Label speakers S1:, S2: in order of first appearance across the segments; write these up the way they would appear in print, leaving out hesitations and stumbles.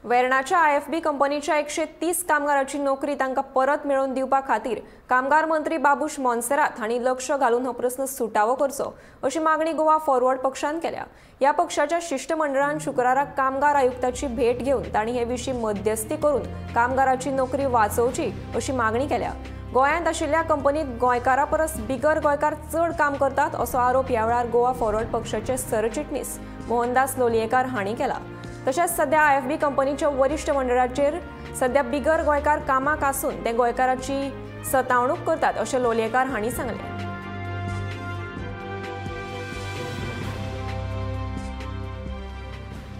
S1: वेर्णाच्या IFB कंपनीच्या 130 कामगारांची नोकरी तांकां परत मेळोवन दिवपा खातीर कामगार मंत्री बाबूश मोन्सेरात हांणी लक्ष घालून हो प्रस्न सुटावो करचो अशी मागणी गोवा फॉरवर्ड पक्षान केल्या। ह्या पक्षाच्या शिष्टमंडळान शुक्राराक कामगार आयुक्ताची भेट घेवन तांणी हे विशीं मध्यस्थी करून कामगारांची नोकरी वाचोवची अशी मागणी केल्या। गोंयांत आशिल्ल्या कंपनीत गोंयकारां परस बिगर गोंयकार चड काम करतात असो आरोप ह्या वेळार गोवा फॉरवर्ड पक्षाचे सरचिटणीस मोहनदास लोलयेकार हांणी केला। तशेंच सध्या आयएफबी कंपनीच्या वरिष्ठ मंडळाचेर सध्या बिगर गोंयकार कामाक आसून ते गोंयकारांची सतावणूक करतात अशें लोलयेकार हांणी सांगलें।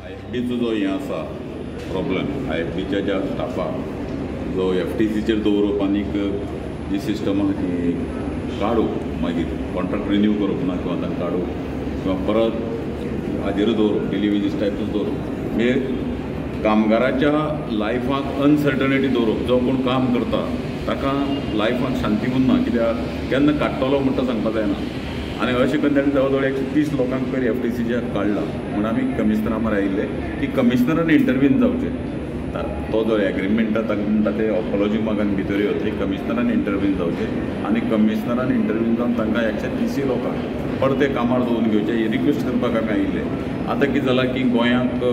S2: आयएफबीचो जो हें आसा प्रॉब्लेम आयएफबीच्या ज्या स्टाफाक जो एफटीसीचेर दवरप आनीक जी सिस्टम आसा ती काडूप मागीर कॉन्ट्रॅक्ट रिन्यू करप ना किंवा तांकां काडूप किंवा परत हाजेर दवरप डेली वेजीस टायपूच दवरप हे कामगाराच्या लायफाक अनसर्टनिटी दवरप। जो कोण काम करता ताका लायफाक शांती उरना कित्याक केन्ना काडटलो म्हणटा सांगपाक जायना। आनी अशें करून ताणें जवळ जवळ 130 लोकांक पयर एफटीसीच्या काडला म्हूण आमी कमिशनरा म्हूण आयिल्ले की कमिशनरान इंटरव्यून जावचें। तो जो एग्रीमेंट ताका म्हणटा ते अपॉलॉजी मागून भितर यो ते कमिशनरान इंटरव्यून जावचें आनी कमिशनरान इंटरव्यून जावन तांकां 130 लोकांक परते कामार दवरून घेवचें ही रिक्वेस्ट करपाक आमी आयिल्ले। आतां कितें जालां की गोंयांत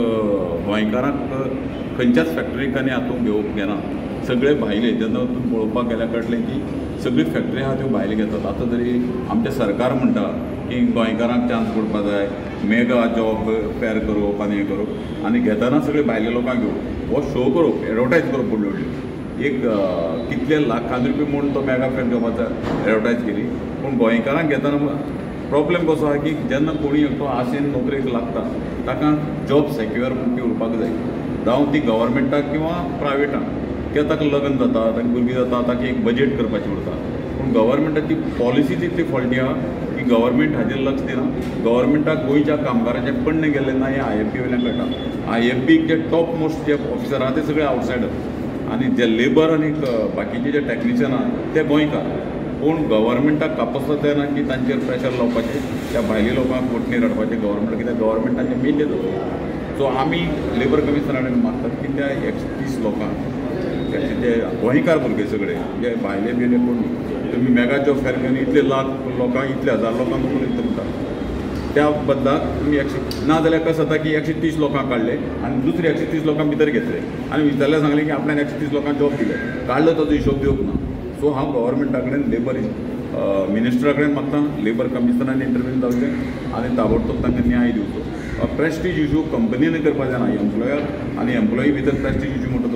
S2: गोंयकारांक खंयच्याच फॅक्टरीक आनी हातूंत घेवप घेना, सगळे भायले। जेन्ना वचून पळोवपाक गेल्यार कळटलें की सगळी फॅक्टरी आहा त्यो भायले घेतात। आतां तरी आमचें सरकार म्हणटा की गोंयकारांक चान्स पडपा जाय, मेगा जॉब फेर करप आनी हें करप आनी घेतना सगळे भायले लोकांक घेवप हो शो करप, एडवर्टायज करप व्हडल्यो व्हडल्यो। एक कितले लाखांनी रुपया म्हूण तो मेगा फेर जॉबाचो एडवर्टायज केली, पूण गोंयकारांक घेतना प्रॉब्लेम कसो आसा की जेन्ना कोणी एकटो आशेन नोकरेक लागता ताका जॉब सेक्युअर उरपाक जाय, जावं ती गव्हर्मेंटाक किंवा प्रायवेटाक। कित्याक ताका लग्न जाता, ताका भुरगीं जाता, ताका एक बजेट करपाचें उरता। पूण गव्हर्मेंटाची पॉलिसीच इतली फॉल्टी आहा की गव्हर्मेंट हाजेर लक्ष दिना। गव्हर्मेंटाक गोंयच्या कामगारांचे पण्णे गेले ना हे आयएफबी वयल्यान कळटा। आयएफबीक जे टॉप मोस्ट जे ऑफिसर आहा ते सगळे आवटसायडर आनी जे लेबर आनी बाकीचे जे टॅक्निशियन आहा ते गोंयकार। पूण गव्हर्मेंटाक कापासता तेन्ना की तांचेर प्रेशर लावपाचें, त्या भायल्या लोकांक फोटणी रडपाचें गव्हर्मेंट, कित्याक गव्हर्मेंटाचें मेन तें दवरप। सो आमी लेबर कमिशनराक मागतात की त्या 130 लोकांक जे गोंयकार भुरगे सगळे जे भायले बिले कोण तुमी मेगा जॉब फेर घेवन इतले लाख लोकांक इतले हजार लोकांक कोण इतले म्हणटा त्या बदलाक तुमी ना जाल्यार कशें जाता की 130 लोकांक काडले आनी दुसरे 130 लोकांक भितर घेतले आनी विचारल्यार सांगलें की आपल्यान 130 लोकांक जॉब दिले, काडलो ताजो हिशोब दिवंक ना। सो हांव गव्हर्मेंटा कडेन लेबर मिनिस्टरा कडेन मागता लेबर कमिशनरान इंटरव्यून जावचें आनी ताबडतोब तांकां न्याय दिवचो। प्रेस्टीज इशू कंपनीन करपाक जायना, एम्प्लॉयर आनी एम्प्लॉई भितर प्रेस्टीज इशू म्हणटा